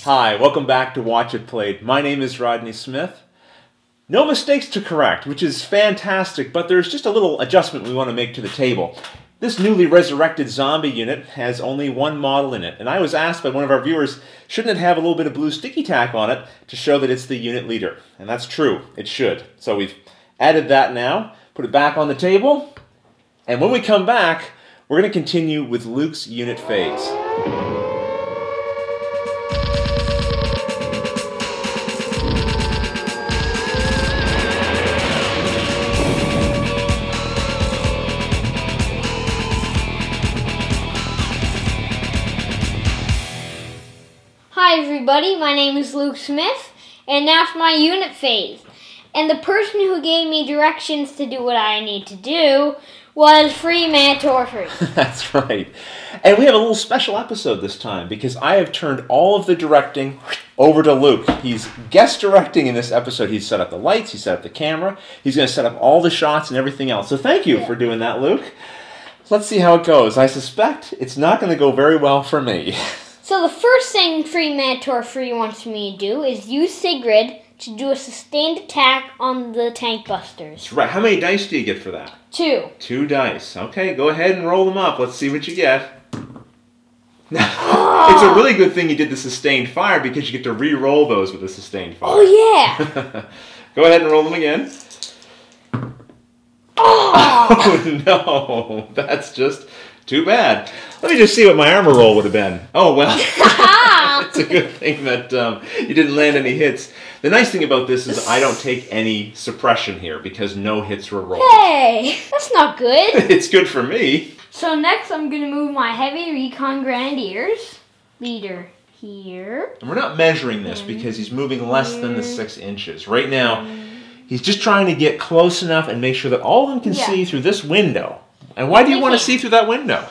Hi, welcome back to Watch It Played. My name is Rodney Smith. No mistakes to correct, which is fantastic, but there's just a little adjustment we want to make to the table. This newly resurrected zombie unit has only one model in it, and I was asked by one of our viewers, shouldn't it have a little bit of blue sticky tack on it to show that it's the unit leader? And that's true, it should. So we've added that now, put it back on the table, and when we come back, we're going to continue with Luke's unit phase. Hi everybody, my name is Luke Smith, and now it's my unit phase. And the person who gave me directions to do what I need to do was Freemantorfree. That's right. And we have a little special episode this time because I have turned all of the directing over to Luke. He's guest directing in this episode. He's set up the lights, he's set up the camera, he's going to set up all the shots and everything else. So thank you for doing that, Luke. Let's see how it goes. I suspect it's not going to go very well for me. So the first thing Freemantorfree wants me to do is use Sigrid to do a sustained attack on the tank busters. That's right. How many dice do you get for that? 2. 2 dice. Okay, go ahead and roll them up. Let's see what you get. It's a really good thing you did the sustained fire because you get to re-roll those with a sustained fire. Oh yeah! Go ahead and roll them again. Oh no, that's just too bad. Let me just see what my armor roll would have been. Oh, well, it's a good thing that you didn't land any hits. The nice thing about this is I don't take any suppression here because no hits were rolled. Hey, that's not good. It's good for me. So next I'm going to move my heavy recon grenadiers leader here. And we're not measuring this because he's moving less than the 6 inches. Right now, he's just trying to get close enough and make sure that all of them can see through this window. And why do you want to see through that window?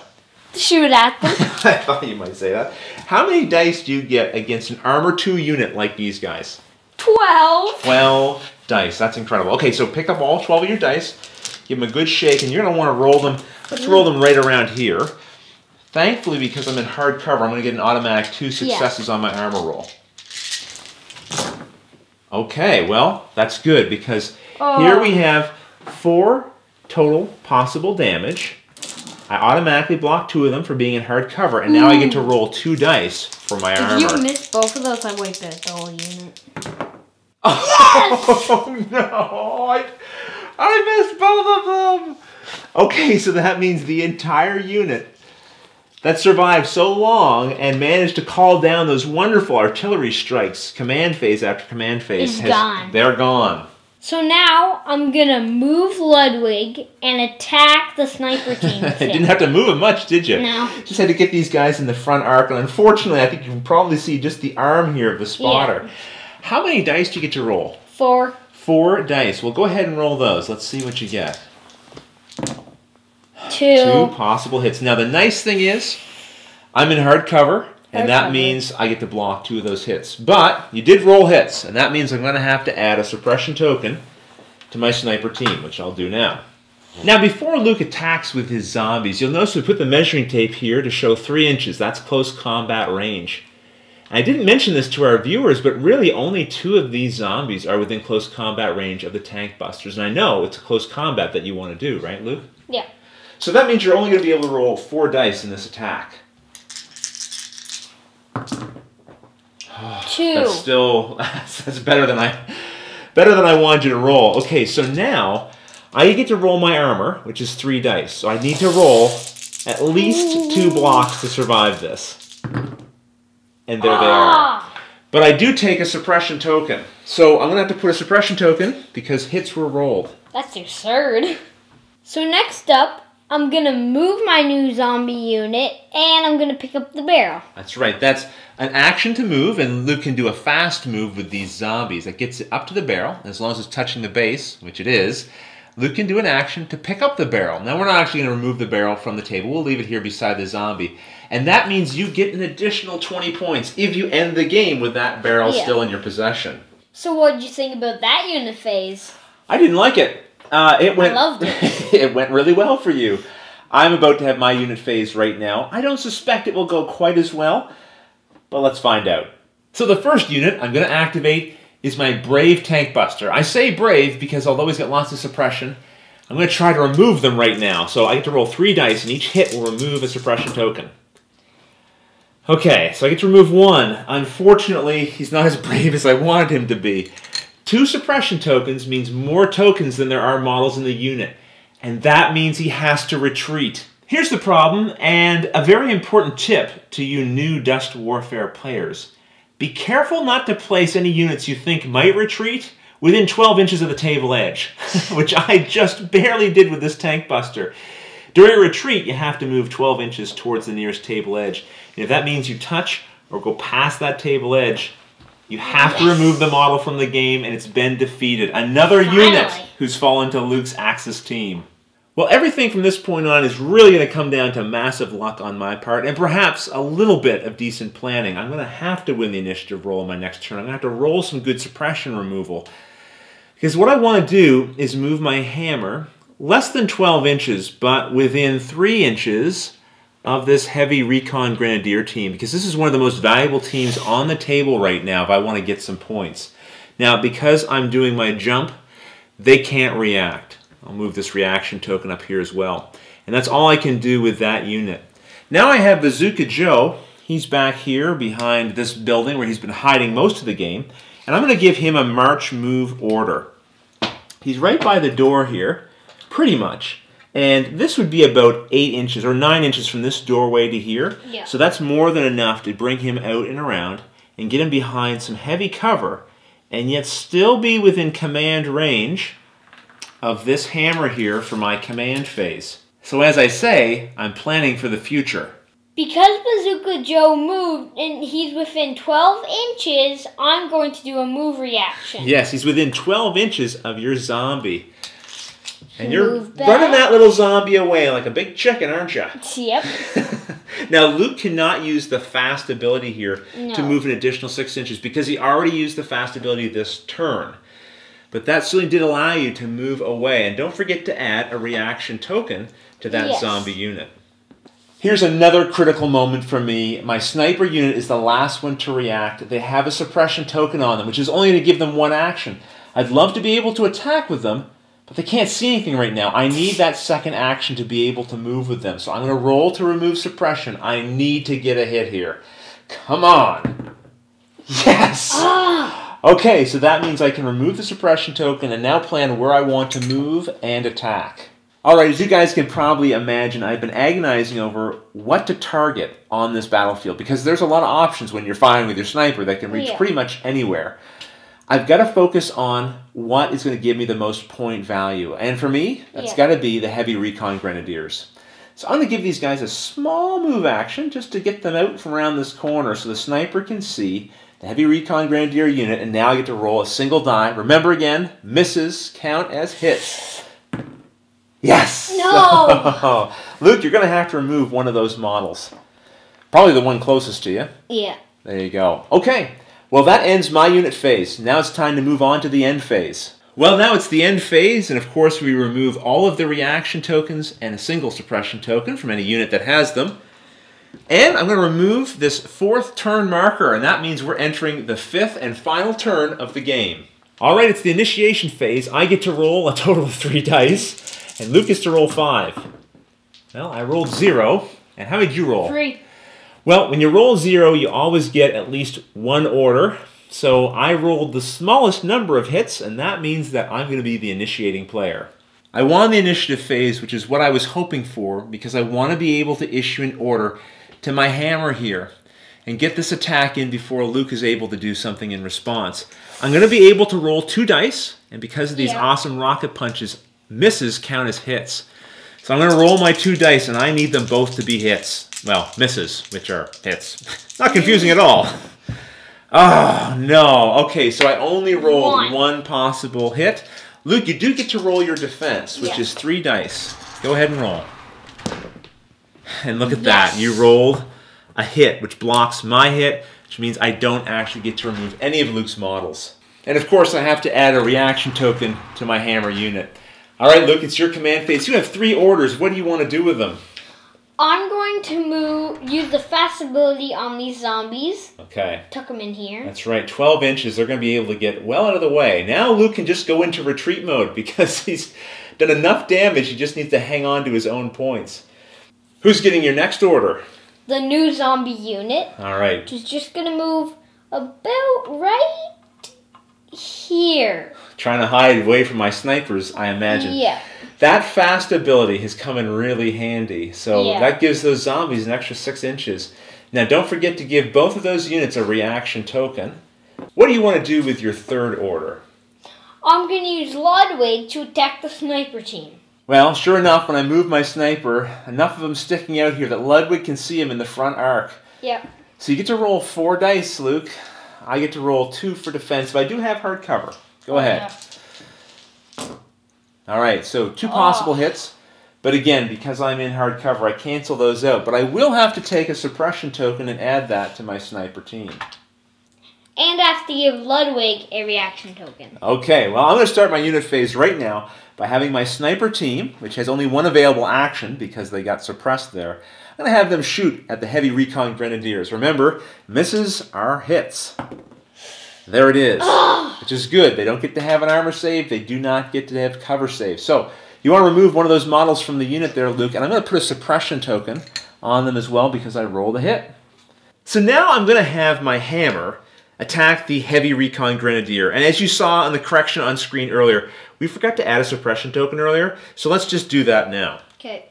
Shoot at them. I thought you might say that. How many dice do you get against an Armor 2 unit like these guys? 12. 12 dice. That's incredible. Okay, so pick up all 12 of your dice, give them a good shake, and you're going to want to roll them. Let's roll them right around here. Thankfully, because I'm in hard cover, I'm going to get an automatic 2 successes on my armor roll. Okay, well, that's good because here we have 4 total possible damage. I automatically block 2 of them for being in hard cover, and now I get to roll 2 dice for my armor. If you miss both of those, I wipe out the whole unit. Oh no! I missed both of them! Okay, so that means the entire unit that survived so long and managed to call down those wonderful artillery strikes, command phase after command phase, gone. They're gone. So now I'm going to move Ludwig and attack the sniper team. You didn't have to move him much, did you? No. Just had to get these guys in the front arc, and unfortunately, I think you can probably see just the arm here of the spotter. Yeah. How many dice do you get to roll? 4. 4 dice. Well, go ahead and roll those. Let's see what you get. 2 possible hits. Now, the nice thing is, I'm in hard cover, and that means I get to block 2 of those hits. But you did roll hits, and that means I'm going to have to add a suppression token to my sniper team, which I'll do now. Now, before Luke attacks with his zombies, you'll notice we put the measuring tape here to show 3 inches. That's close combat range. And I didn't mention this to our viewers, but really only 2 of these zombies are within close combat range of the tank busters. And I know it's close combat that you want to do, right, Luke? Yeah. So that means you're only going to be able to roll 4 dice in this attack. 2. That's still that's better than I wanted you to roll. Okay, so now I get to roll my armor, which is 3 dice. So I need to roll at least 2 blocks to survive this. And there they are. But I do take a suppression token. So I'm going to have to put a suppression token because hits were rolled. That's absurd. So next up, I'm going to move my new zombie unit, and I'm going to pick up the barrel. That's right. That's an action to move, and Luke can do a fast move with these zombies. That gets it up to the barrel. As long as it's touching the base, which it is, Luke can do an action to pick up the barrel. Now, we're not actually going to remove the barrel from the table. We'll leave it here beside the zombie. And that means you get an additional 20 points if you end the game with that barrel still in your possession. So what did you think about that unit phase? I didn't like it. I loved it. It went really well for you. I'm about to have my unit phase right now. I don't suspect it will go quite as well, but let's find out. So the first unit I'm going to activate is my Brave Tank Buster. I say brave because although he's got lots of suppression, I'm going to try to remove them right now. So I get to roll 3 dice, and each hit will remove a suppression token. Okay, so I get to remove 1. Unfortunately, he's not as brave as I wanted him to be. 2 suppression tokens means more tokens than there are models in the unit, and that means he has to retreat. Here's the problem, and a very important tip to you new Dust Warfare players. Be careful not to place any units you think might retreat within 12 inches of the table edge, which I just barely did with this Tank Buster. During a retreat, you have to move 12 inches towards the nearest table edge. And if that means you touch or go past that table edge, you have to remove the model from the game, and it's been defeated. Another unit who's fallen to Luke's Axis team. Well, everything from this point on is really going to come down to massive luck on my part, and perhaps a little bit of decent planning. I'm going to have to win the initiative roll in my next turn. I'm going to have to roll some good suppression removal. Because what I want to do is move my hammer less than 12 inches, but within 3 inches of this heavy Recon Grenadier team, because this is one of the most valuable teams on the table right now if I want to get some points. Now, because I'm doing my jump, they can't react. I'll move this reaction token up here as well. And that's all I can do with that unit. Now I have Bazooka Joe. He's back here behind this building where he's been hiding most of the game. And I'm going to give him a march move order. He's right by the door here, pretty much. And this would be about 8 inches or 9 inches from this doorway to here. Yeah. So that's more than enough to bring him out and around and get him behind some heavy cover and yet still be within command range of this hammer here for my command phase. So as I say, I'm planning for the future. Because Bazooka Joe moved and he's within 12 inches, I'm going to do a move reaction. Yes, he's within 12 inches of your zombie. And you're running that little zombie away like a big chicken, aren't you? Yep. Now, Luke cannot use the fast ability here to move an additional 6 inches because he already used the fast ability this turn. But that certainly did allow you to move away. And don't forget to add a reaction token to that zombie unit. Here's another critical moment for me. My sniper unit is the last one to react. They have a suppression token on them, which is only to give them 1 action. I'd love to be able to attack with them, but they can't see anything right now. I need that second action to be able to move with them. So I'm going to roll to remove suppression. I need to get a hit here. Come on. Yes! Okay, so that means I can remove the suppression token and now plan where I want to move and attack. Alright, as you guys can probably imagine, I've been agonizing over what to target on this battlefield because there's a lot of options when you're firing with your sniper that can reach pretty much anywhere. I've got to focus on what is going to give me the most point value. And for me, that's got to be the heavy Recon Grenadiers. So I'm going to give these guys a small move action just to get them out from around this corner so the sniper can see the heavy Recon Grenadier unit, and now I get to roll a single die. Remember again, misses count as hits. Yes! No! Luke, you're going to have to remove one of those models. Probably the one closest to you. Yeah. There you go. Okay, well that ends my unit phase. Now it's time to move on to the end phase. Well, now it's the end phase, and of course we remove all of the reaction tokens and a single suppression token from any unit that has them. And I'm going to remove this 4th turn marker, and that means we're entering the 5th and final turn of the game. Alright, it's the initiation phase. I get to roll a total of 3 dice, and Luke gets to roll 5. Well, I rolled 0, and how did you roll? 3. Well, when you roll 0, you always get at least 1 order, so I rolled the smallest number of hits, and that means that I'm going to be the initiating player. I won the initiative phase, which is what I was hoping for, because I want to be able to issue an order to my hammer here and get this attack in before Luke is able to do something in response. I'm going to be able to roll 2 dice, and because of these awesome rocket punches, misses count as hits. So I'm going to roll my 2 dice, and I need them both to be hits. Well, misses, which are hits. Not confusing at all. Oh, no. Okay, so I only rolled 1 possible hit. Luke, you do get to roll your defense, which is 3 dice. Go ahead and roll. And look at that. You rolled a hit, which blocks my hit, which means I don't actually get to remove any of Luke's models. And of course, I have to add a reaction token to my hammer unit. All right, Luke, it's your command phase. You have 3 orders. What do you want to do with them? I'm going to use the fast ability on these zombies. Okay. Tuck them in here. That's right. 12 inches. They're going to be able to get well out of the way. Now Luke can just go into retreat mode because he's done enough damage. He just needs to hang on to his own points. Who's getting your next order? The new zombie unit. All right. Which is just going to move about right here. Trying to hide away from my snipers, I imagine. Yeah. That fast ability has come in really handy. So Yeah. that gives those zombies an extra 6 inches. Now don't forget to give both of those units a reaction token. What do you want to do with your third order? I'm going to use Ludwig to attack the sniper team. Well, sure enough, when I move my sniper, enough of them sticking out here that Ludwig can see him in the front arc. Yep. So you get to roll 4 dice, Luke. I get to roll 2 for defense, but I do have hard cover. Go ahead. Yeah. All right, so 2 possible hits. But again, because I'm in hard cover, I cancel those out. But I will have to take a suppression token and add that to my sniper team. And I have to give Ludwig a reaction token. Okay, well, I'm going to start my unit phase right now by having my sniper team, which has only 1 available action because they got suppressed there. I'm going to have them shoot at the heavy recon grenadiers. Remember, misses are hits. There it is, which is good. They don't get to have an armor save. They do not get to have cover save. So you want to remove one of those models from the unit there, Luke, and I'm going to put a suppression token on them as well because I rolled a hit. So now I'm going to have my hammer attack the heavy recon grenadier. And as you saw on the correction on screen earlier, we forgot to add a suppression token earlier, so let's just do that now. Okay.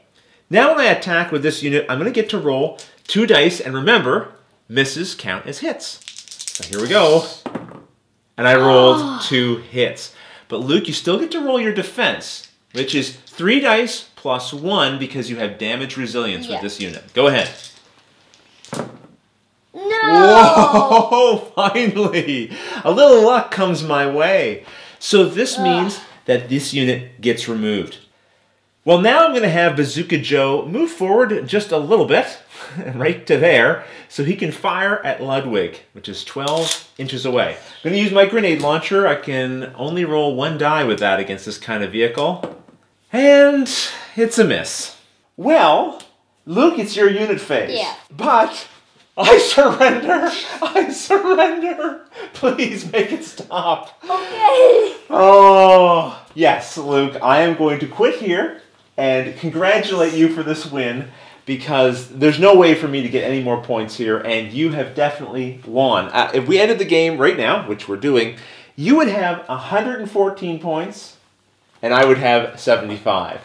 Now when I attack with this unit, I'm going to get to roll 2 dice, and remember, misses count as hits. So here we go. And I rolled 2 hits. But Luke, you still get to roll your defense, which is 3 dice plus 1 because you have damage resilience with this unit. Go ahead. No! Whoa, finally! A little luck comes my way. So this means that this unit gets removed. Well, now I'm going to have Bazooka Joe move forward just a little bit, right to there, so he can fire at Ludwig, which is 12 inches away. I'm going to use my grenade launcher. I can only roll 1 die with that against this kind of vehicle. And it's a miss. Well, Luke, it's your unit phase. Yeah. But I surrender. I surrender. Please make it stop. Okay. Oh, yes, Luke, I am going to quit here and congratulate you for this win because there's no way for me to get any more points here, and you have definitely won. If we ended the game right now, which we're doing, you would have 114 points, and I would have 75.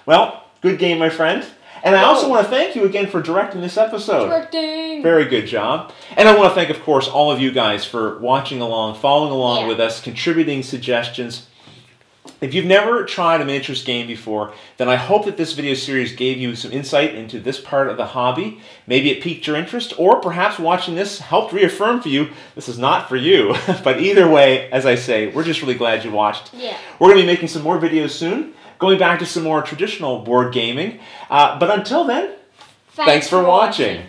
Well, good game, my friend. And I also want to thank you again for directing this episode. Directing! Very good job. And I want to thank, of course, all of you guys for watching along, following along with us, contributing suggestions. If you've never tried a miniatures game before, then I hope that this video series gave you some insight into this part of the hobby. Maybe it piqued your interest, or perhaps watching this helped reaffirm for you this is not for you. But either way, as I say, we're just really glad you watched. Yeah. We're going to be making some more videos soon, going back to some more traditional board gaming. But until then, thanks for watching.